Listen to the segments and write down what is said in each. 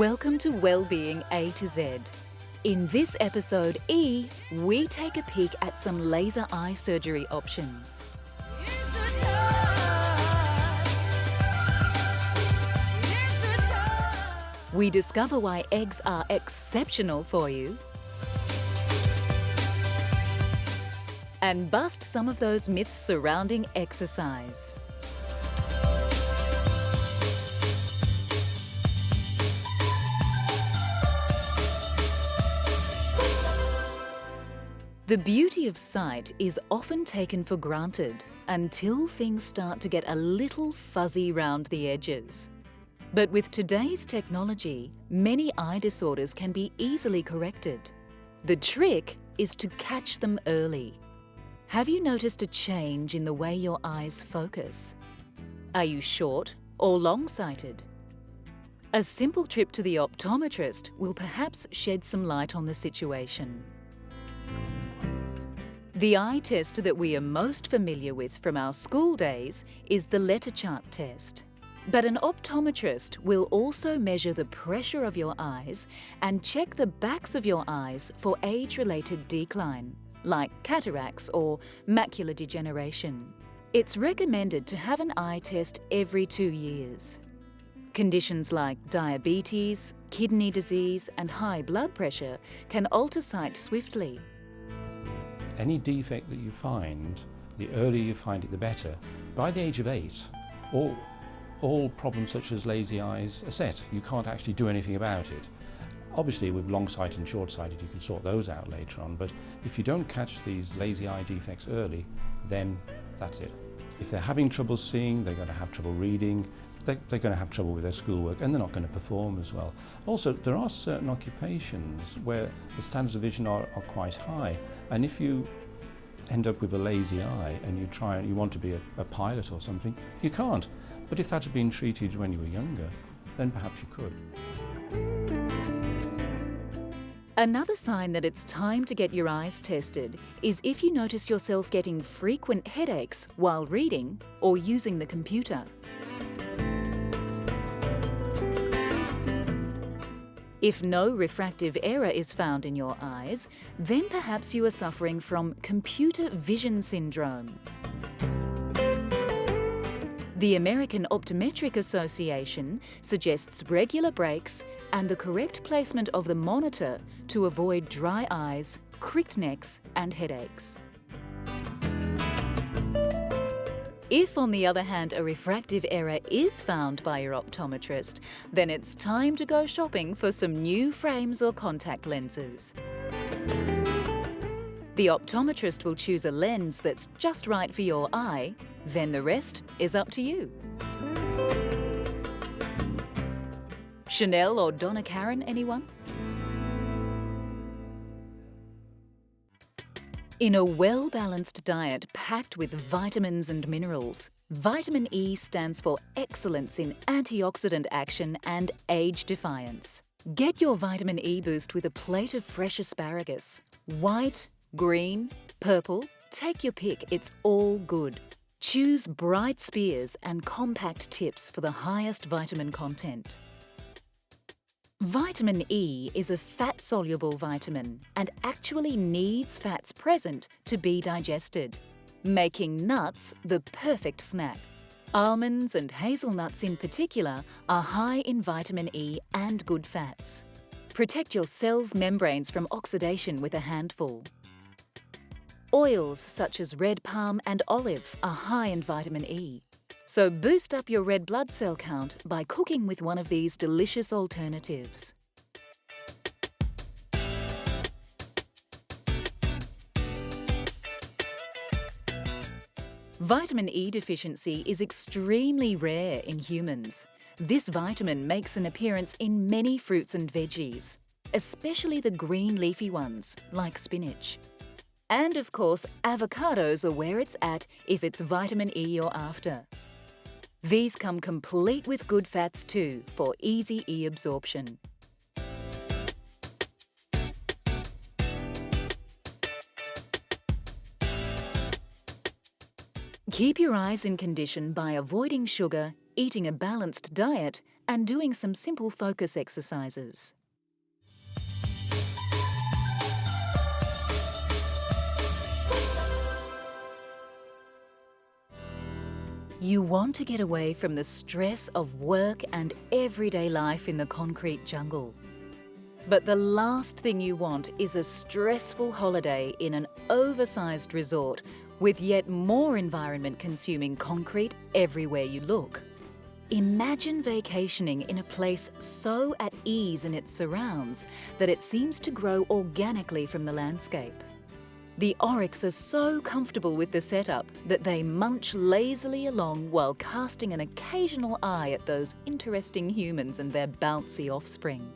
Welcome to Wellbeing A to Z. In this episode E, we take a peek at some laser eye surgery options. We discover why eggs are exceptional for you and bust some of those myths surrounding exercise. The beauty of sight is often taken for granted until things start to get a little fuzzy round the edges. But with today's technology, many eye disorders can be easily corrected. The trick is to catch them early. Have you noticed a change in the way your eyes focus? Are you short or long-sighted? A simple trip to the optometrist will perhaps shed some light on the situation. The eye test that we are most familiar with from our school days is the letter chart test. But an optometrist will also measure the pressure of your eyes and check the backs of your eyes for age-related decline, like cataracts or macular degeneration. It's recommended to have an eye test every 2 years. Conditions like diabetes, kidney disease, and high blood pressure can alter sight swiftly. Any defect that you find, the earlier you find it, the better. By the age of 8, all problems such as lazy eyes are set. You can't actually do anything about it. Obviously, with long-sighted and short-sighted, you can sort those out later on, but if you don't catch these lazy eye defects early, then that's it. If they're having trouble seeing, they're going to have trouble reading, they're going to have trouble with their schoolwork, and they're not going to perform as well. Also, there are certain occupations where the standards of vision are quite high, and if you end up with a lazy eye and you want to be a pilot or something, you can't. But if that had been treated when you were younger, then perhaps you could. Another sign that it's time to get your eyes tested is if you notice yourself getting frequent headaches while reading or using the computer. If no refractive error is found in your eyes, then perhaps you are suffering from computer vision syndrome. The American Optometric Association suggests regular breaks and the correct placement of the monitor to avoid dry eyes, cricked necks, and headaches. If, on the other hand, a refractive error is found by your optometrist, then it's time to go shopping for some new frames or contact lenses. The optometrist will choose a lens that's just right for your eye, then the rest is up to you. Chanel or Donna Karan, anyone? In a well-balanced diet packed with vitamins and minerals, vitamin E stands for excellence in antioxidant action and age defiance. Get your vitamin E boost with a plate of fresh asparagus. White, green, purple, take your pick, it's all good. Choose bright spears and compact tips for the highest vitamin content. Vitamin E is a fat-soluble vitamin and actually needs fats present to be digested, making nuts the perfect snack. Almonds and hazelnuts in particular are high in vitamin E and good fats. Protect your cells' membranes from oxidation with a handful. Oils such as red palm and olive are high in vitamin E. So boost up your red blood cell count by cooking with one of these delicious alternatives. Vitamin E deficiency is extremely rare in humans. This vitamin makes an appearance in many fruits and veggies, especially the green leafy ones, like spinach. And of course, avocados are where it's at if it's vitamin E you're after. These come complete with good fats too, for easy E absorption. Keep your eyes in condition by avoiding sugar, eating a balanced diet, and doing some simple focus exercises. You want to get away from the stress of work and everyday life in the concrete jungle. But the last thing you want is a stressful holiday in an oversized resort with yet more environment-consuming concrete everywhere you look. Imagine vacationing in a place so at ease in its surrounds that it seems to grow organically from the landscape. The oryx are so comfortable with the setup that they munch lazily along while casting an occasional eye at those interesting humans and their bouncy offspring.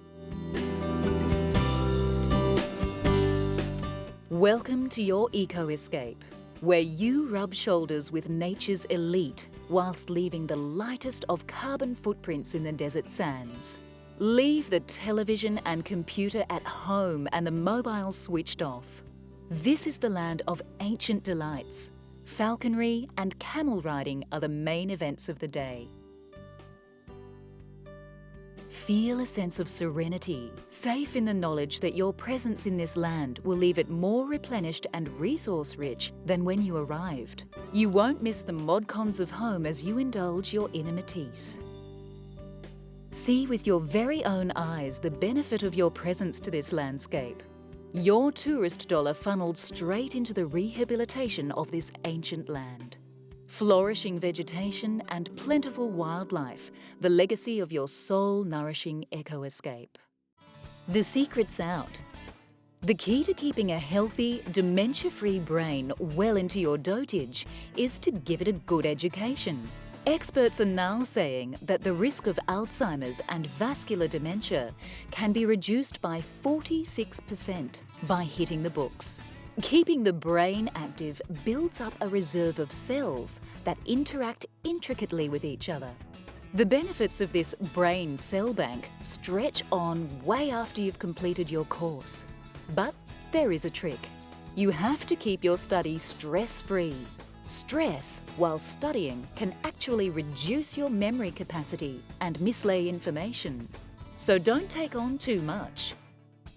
Welcome to your eco-escape, where you rub shoulders with nature's elite whilst leaving the lightest of carbon footprints in the desert sands. Leave the television and computer at home and the mobile switched off. This is the land of ancient delights. Falconry and camel riding are the main events of the day. Feel a sense of serenity, safe in the knowledge that your presence in this land will leave it more replenished and resource-rich than when you arrived. You won't miss the mod cons of home as you indulge your inner Matisse. See with your very own eyes the benefit of your presence to this landscape. Your tourist dollar funneled straight into the rehabilitation of this ancient land. Flourishing vegetation and plentiful wildlife, the legacy of your soul-nourishing eco-escape. The secret's out. The key to keeping a healthy, dementia-free brain well into your dotage is to give it a good education. Experts are now saying that the risk of Alzheimer's and vascular dementia can be reduced by 46% by hitting the books. Keeping the brain active builds up a reserve of cells that interact intricately with each other. The benefits of this brain cell bank stretch on way after you've completed your course. But there is a trick. You have to keep your study stress-free. Stress while studying can actually reduce your memory capacity and mislay information. So don't take on too much.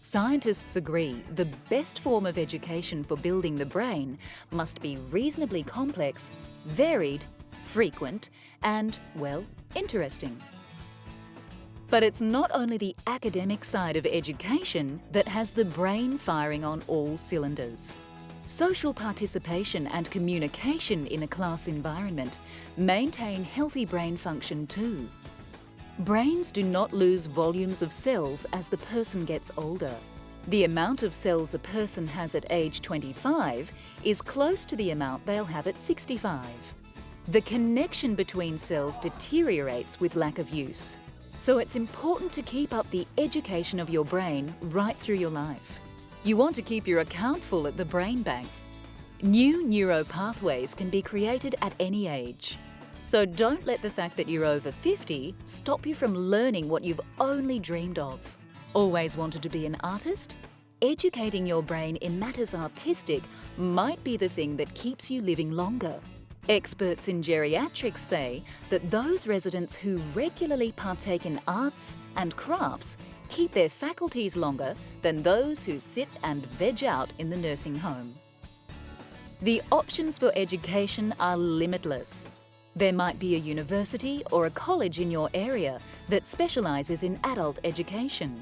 Scientists agree the best form of education for building the brain must be reasonably complex, varied, frequent, and, well, interesting. But it's not only the academic side of education that has the brain firing on all cylinders. Social participation and communication in a class environment maintain healthy brain function too. Brains do not lose volumes of cells as the person gets older. The amount of cells a person has at age 25 is close to the amount they'll have at 65. The connection between cells deteriorates with lack of use. So it's important to keep up the education of your brain right through your life. You want to keep your account full at the brain bank. New neuro pathways can be created at any age. So don't let the fact that you're over 50 stop you from learning what you've only dreamed of. Always wanted to be an artist? Educating your brain in matters artistic might be the thing that keeps you living longer. Experts in geriatrics say that those residents who regularly partake in arts and crafts keep their faculties longer than those who sit and veg out in the nursing home. The options for education are limitless. There might be a university or a college in your area that specialises in adult education.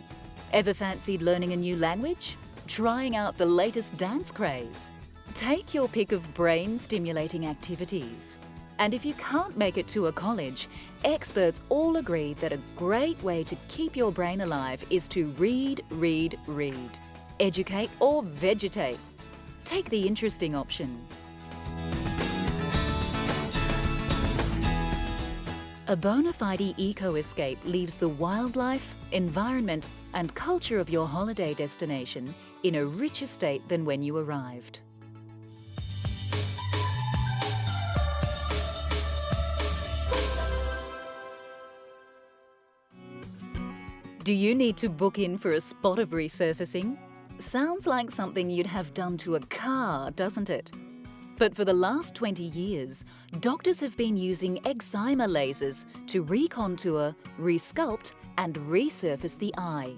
Ever fancied learning a new language? Trying out the latest dance craze? Take your pick of brain-stimulating activities. And if you can't make it to a college, experts all agree that a great way to keep your brain alive is to read, read, read. Educate or vegetate. Take the interesting option. A bona fide eco-escape leaves the wildlife, environment and culture of your holiday destination in a richer state than when you arrived. Do you need to book in for a spot of resurfacing? Sounds like something you'd have done to a car, doesn't it? But for the last 20 years, doctors have been using excimer lasers to recontour, resculpt, and resurface the eye.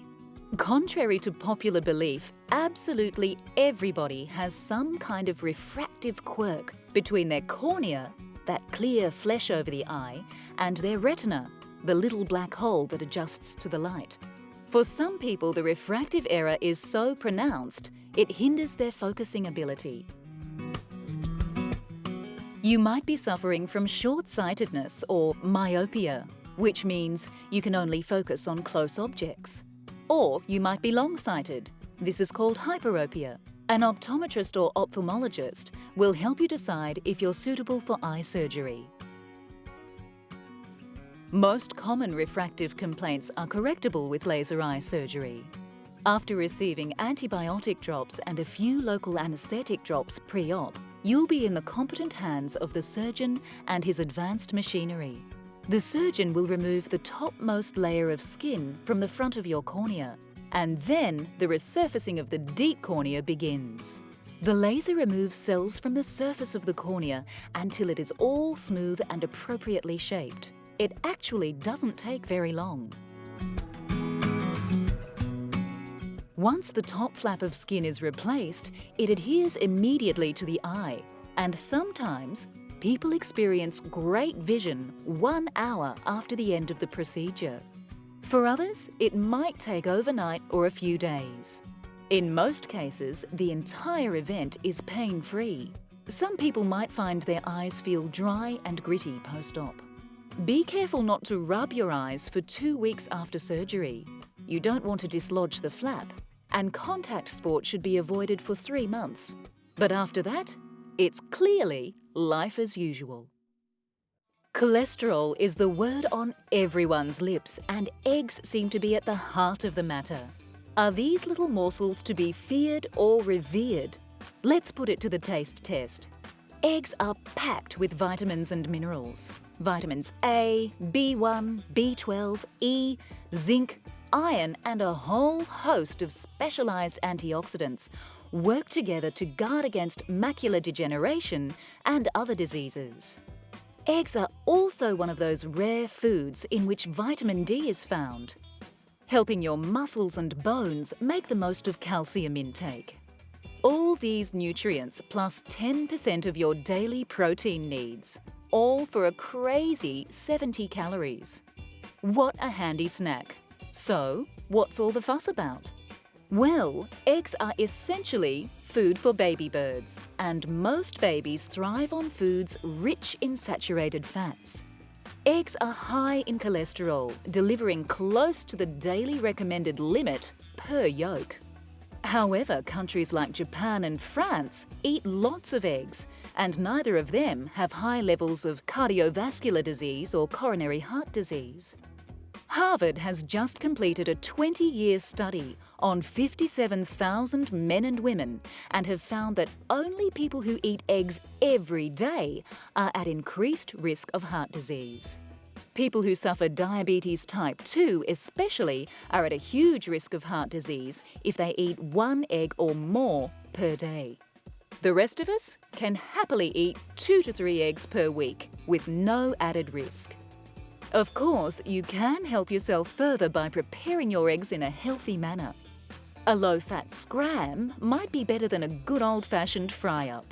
Contrary to popular belief, absolutely everybody has some kind of refractive quirk between their cornea, that clear flesh over the eye, and their retina, the little black hole that adjusts to the light. For some people, the refractive error is so pronounced, it hinders their focusing ability. You might be suffering from short-sightedness or myopia, which means you can only focus on close objects. Or you might be long-sighted. This is called hyperopia. An optometrist or ophthalmologist will help you decide if you're suitable for eye surgery. Most common refractive complaints are correctable with laser eye surgery. After receiving antibiotic drops and a few local anaesthetic drops pre-op, you'll be in the competent hands of the surgeon and his advanced machinery. The surgeon will remove the topmost layer of skin from the front of your cornea, and then the resurfacing of the deep cornea begins. The laser removes cells from the surface of the cornea until it is all smooth and appropriately shaped. It actually doesn't take very long. Once the top flap of skin is replaced, it adheres immediately to the eye, and sometimes people experience great vision 1 hour after the end of the procedure. For others, it might take overnight or a few days. In most cases, the entire event is pain-free. Some people might find their eyes feel dry and gritty post-op. Be careful not to rub your eyes for 2 weeks after surgery. You don't want to dislodge the flap, and contact sport should be avoided for 3 months. But after that, it's clearly life as usual. Cholesterol is the word on everyone's lips, and eggs seem to be at the heart of the matter. Are these little morsels to be feared or revered? Let's put it to the taste test. Eggs are packed with vitamins and minerals. Vitamins A, B1, B12, E, zinc, iron, and a whole host of specialised antioxidants work together to guard against macular degeneration and other diseases. Eggs are also one of those rare foods in which vitamin D is found, helping your muscles and bones make the most of calcium intake. All these nutrients plus 10% of your daily protein needs, all for a crazy 70 calories. What a handy snack. So, what's all the fuss about? Well, eggs are essentially food for baby birds, and most babies thrive on foods rich in saturated fats. Eggs are high in cholesterol, delivering close to the daily recommended limit per yolk. However, countries like Japan and France eat lots of eggs, and neither of them have high levels of cardiovascular disease or coronary heart disease. Harvard has just completed a 20-year study on 57,000 men and women and have found that only people who eat eggs every day are at increased risk of heart disease. People who suffer diabetes type 2 especially are at a huge risk of heart disease if they eat 1 egg or more per day. The rest of us can happily eat 2 to 3 eggs per week with no added risk. Of course, you can help yourself further by preparing your eggs in a healthy manner. A low-fat scram might be better than a good old-fashioned fry-up.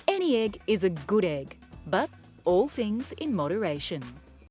Any egg is a good egg, but all things in moderation.